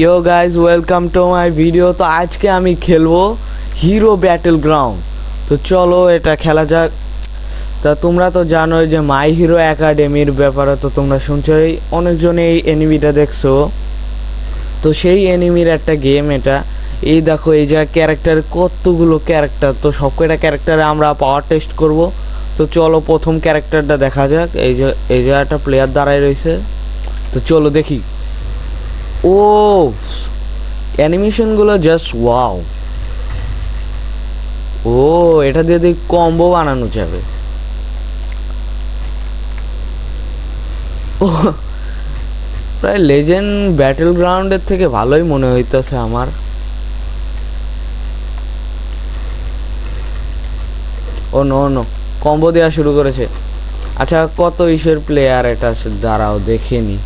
Yo guys welcome to my video. তো আজকে আমি খেলবো হিরো ব্যাটেল গ্রাউন্ড। তো চলো এটা খেলা যাক। তা তোমরা তো জানোই যে মাই হিরো একাডেমির ব্যাপারে তো তোমরা শুনছোই, অনেকজন এই এনিমিটা দেখছো। তো সেই এনিমির একটা গেম এটা। এই দেখো এই যে ক্যারেক্টার, কতগুলো ক্যারেক্টার, তো সব কয়টা ক্যারেক্টারে আমরা পাওয়ার টেস্ট করব। তো চলো প্রথম ক্যারেক্টারটা দেখা যাক। এই যে একটা প্লেয়ার দাঁড়ায় রয়েছে, তো চলো দেখি। ও অ্যানিমেশনগুলো জাস্ট ওয়াও। ও এটা দিয়ে দেখি কম্বো বানানো যাবে। ও প্রায় লেজেন্ড ব্যাটেল গ্রাউন্ডের থেকে ভালোই মনে হইতেছে আমার। ও নো নো, কম্বো দেওয়া শুরু করেছে। আচ্ছা কত ইসের প্লেয়ার এটা, দাঁড়াও দেখিনি।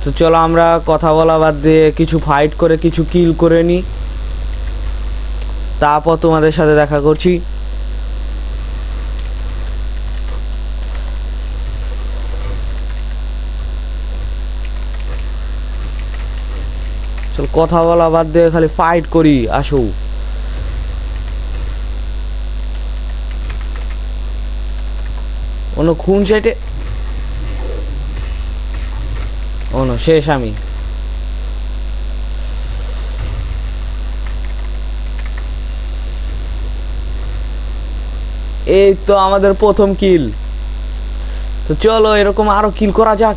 তো চলো আমরা কথা বলা বাদ দিয়ে কিছু ফাইট করে কিছু কিল করে নিই, তারপর তোমাদের সাথে দেখা করছি। চল কথা বলা বাদ দিয়ে খালি ফাইট করি, আসো। অন্য খুন সাইটে, অন্য শেষ আমি। এই তো আমাদের প্রথম কিল। তো চলো এরকম আরো কিল করা যাক।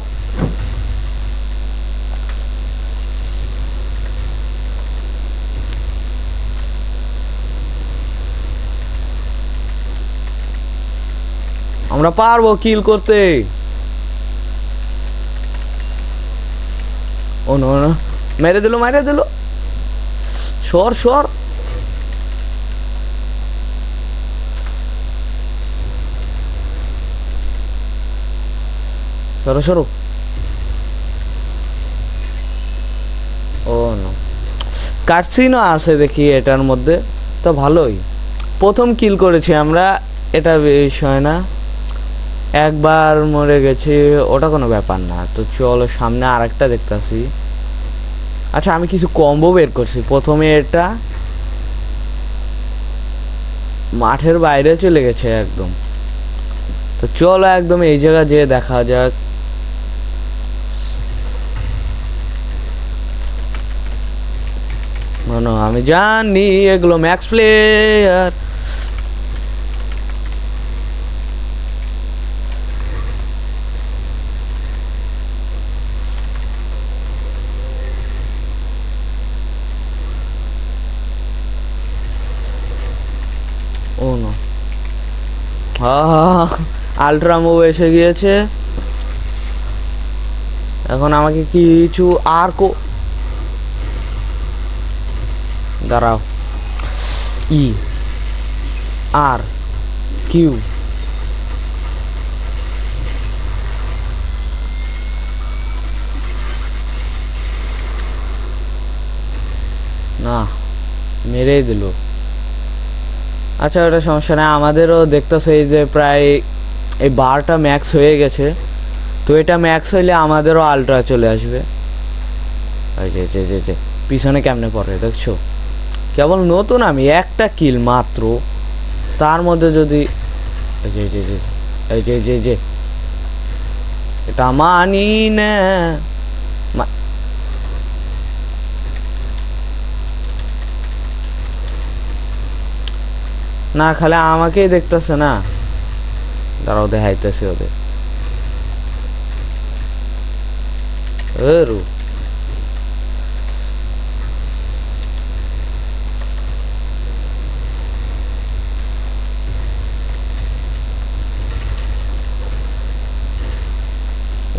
আমরা পারবো কিল করতে। ও নো না, মেরে দিল মেরে দিল। সর সর, সরো সরো। ও নো, কাটসিনও আছে দেখি এটার মধ্যে, তো ভালোই। প্রথম কিল করেছি আমরা, এটা বিষয় না। একবার মরে গেছি, ওটা কোনো ব্যাপার না। তো চলো সামনে আরেকটা দেখতেছি। আচ্ছা আমি কিছু কম্বো বের করছি। প্রথমে এটা মাঠের বাইরে চলে গেছে একদম। তো চলো একদম এই জায়গা যেয়ে দেখা যাক। আমি জানি এগুলো ম্যাক্স প্লেয়ার। ও নো, আলট্রা মুভ এসে গিয়েছে। এখন আমাকে কিছু আর দাঁড়াও, ই আর কিউ। না মেরেই দিল। আচ্ছা ওটা সমস্যা নেই, আমাদেরও দেখতেছে এই যে প্রায় এই বারটা ম্যাক্স হয়ে গেছে। তো এটা ম্যাক্স হইলে আমাদেরও আলট্রা চলে আসবে। এই যে যে যে যে পিছনে কেমনে পড়ে দেখছো। কেবল নতুন আমি একটা কিল মাত্র, তার মধ্যে যদি এই যে যে যে এই যে যে যে এটা মানি না। না খালি আমাকেই দেখতেছে না, দাঁড়াও দেখাইতেছে ওদের।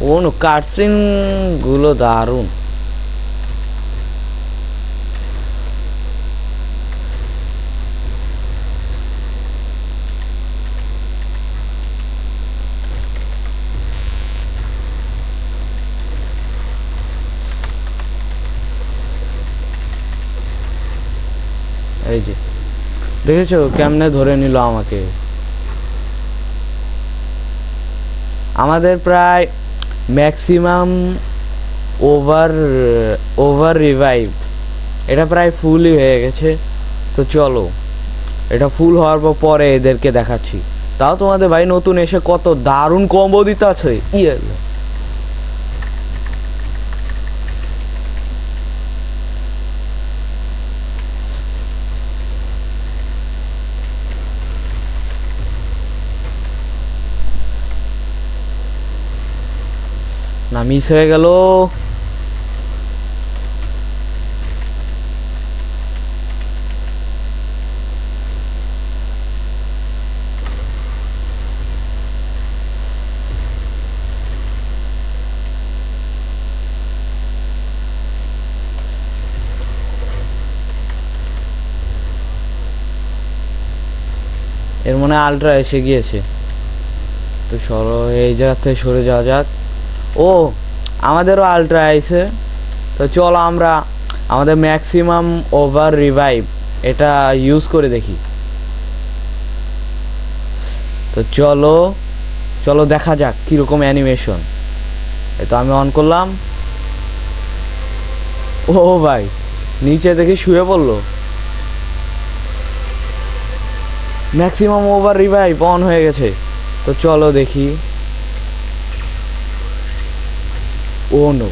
ও কাটসিন গুলো দারুণ। এই যে দেখেছো কেমনে ধরে নিল আমাকে। আমাদের প্রায় ম্যাক্সিমাম ওভার ওভার রিভাইভ এটা প্রায় ফুলই হয়ে গেছে। তো চলো এটা ফুল হওয়ার পরে এদেরকে দেখাচ্ছি। তাও তোমাদের ভাই নতুন এসে কত দারুণ কম্বো দিতে আছে। ইয়ে না, মিস হয়ে গেল। এর মনে আলট্রা এসে গিয়েছে। তো সরো এই জায়গা থেকে সরে যাওয়া যাক। ও আমাদেরও আলট্রা আইছে। তো চলো আমরা আমাদের ম্যাক্সিমাম ওভার রিভাইভ এটা ইউজ করে দেখি। তো চলো চলো দেখা যাক কীরকম অ্যানিমেশন। এই তো আমি অন করলাম। ও ভাই নিচে দেখে শুয়ে পড়লো। ম্যাক্সিমাম ওভার রিভাইভ অন হয়ে গেছে। তো চলো দেখি। ও নো,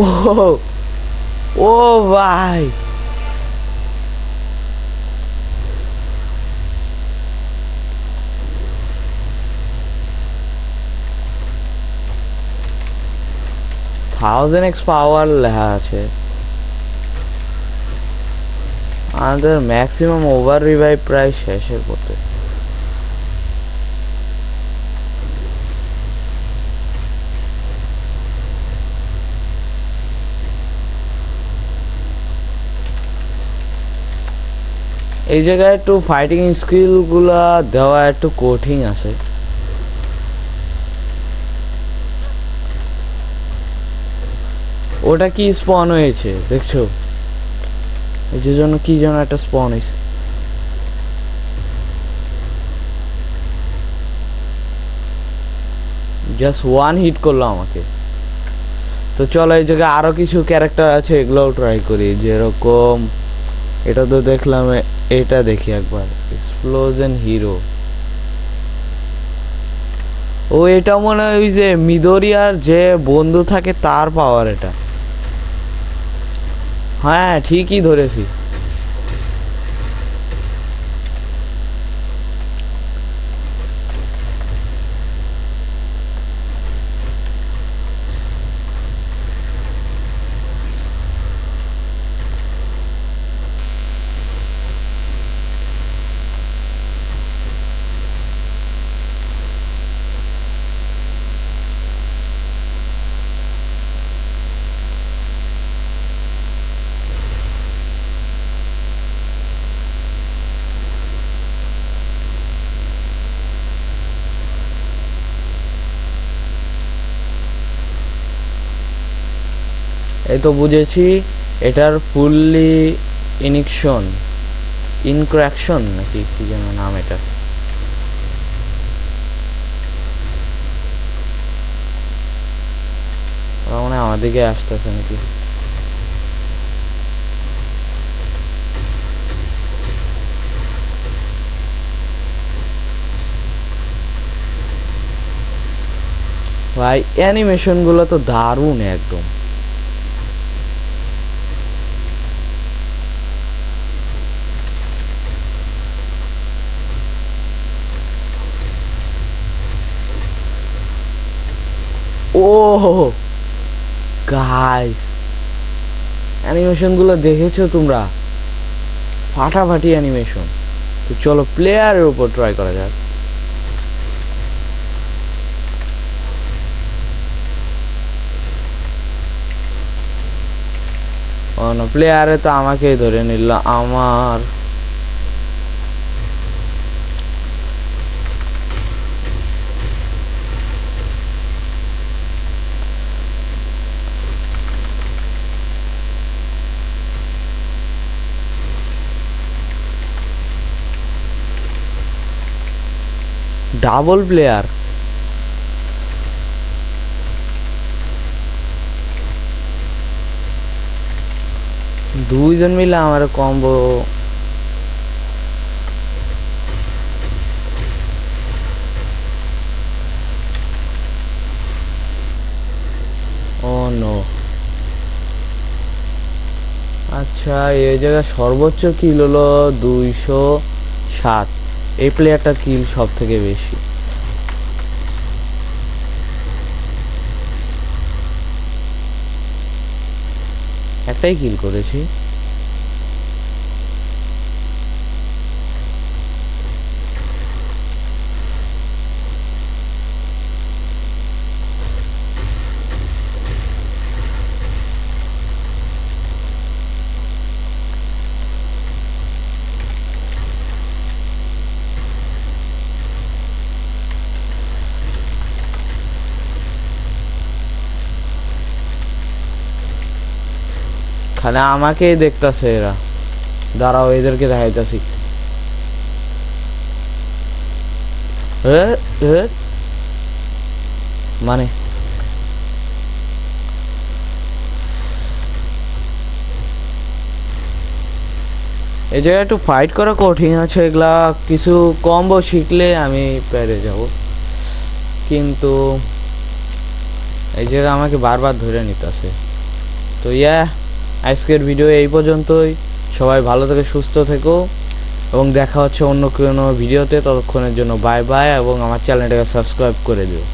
ও ও ভাই $1000x পাওয়ার লেখা আছে। আমাদের ম্যাক্সিমাম ওভার রিভাইভ প্রায় শেষের পথে। এই জায়গায় একটু ফাইটিং স্কিলগুলা দেওয়া একটু কঠিন আছে। ওটা কি স্পন হয়েছে দেখছো? এই যে জন্য কি যেন একটা স্পন হয়েছে। জাস্ট ওয়ান হিট করলো আমাকে। তো চলো এই জায়গায় আরো কিছু ক্যারেক্টার আছে, এগুলোও ট্রাই করি। যেরকম এটা তো দেখলাম, এটা দেখি একবার। Explosion hero. ও এটা মনে হয় ওই যে মিদোরিয়ার যে বন্ধু থাকে তার পাওয়ার এটা। হ্যাঁ ঠিকই ধরেছি। এই তো বুঝেছি, এটার ফুললি ইনক্রাকশন নাকি কি যেন নাম এটা। মনে হয় আমাদেরকে আসতেছে নাকি। ভাই অ্যানিমেশন গুলো তো দারুণ একদম। ও গাইস অ্যানিমেশন গুলো দেখেছো তোমরা? ফাটাফাটি অ্যানিমেশন। তো চলো প্লেয়ারের উপর ট্রাই করা যাক। প্লেয়ারে তো আমাকেই ধরে নিল। আমার ডাবল প্লেয়ার, দুইজন মিলে আমার কম্বো। ও নো, আচ্ছা এই জায়গায় সর্বোচ্চ কিল হলো 207। এই প্লেয়ারটার কিল সব থেকে বেশি। একটাই কিল করেছি। খালি আমাকেই দেখতাছে এরা, দাঁড়াও এদেরকে দেখাইতাছি। মানে এই জায়গায় একটু ফাইট করা কঠিন আছে, এগুলা কিছু কম্বো শিখলে আমি পেরে যাব, কিন্তু এই জায়গায় আমাকে বারবার ধরে নিতেছে। তো আজকের ভিডিও এই পর্যন্তই। সবাই ভালো থেকে সুস্থ থেকো এবং দেখা হচ্ছে অন্য কোনো ভিডিওতে। ততক্ষণের জন্য বাই বাই, এবং আমার চ্যানেলটাকে সাবস্ক্রাইব করে দিও।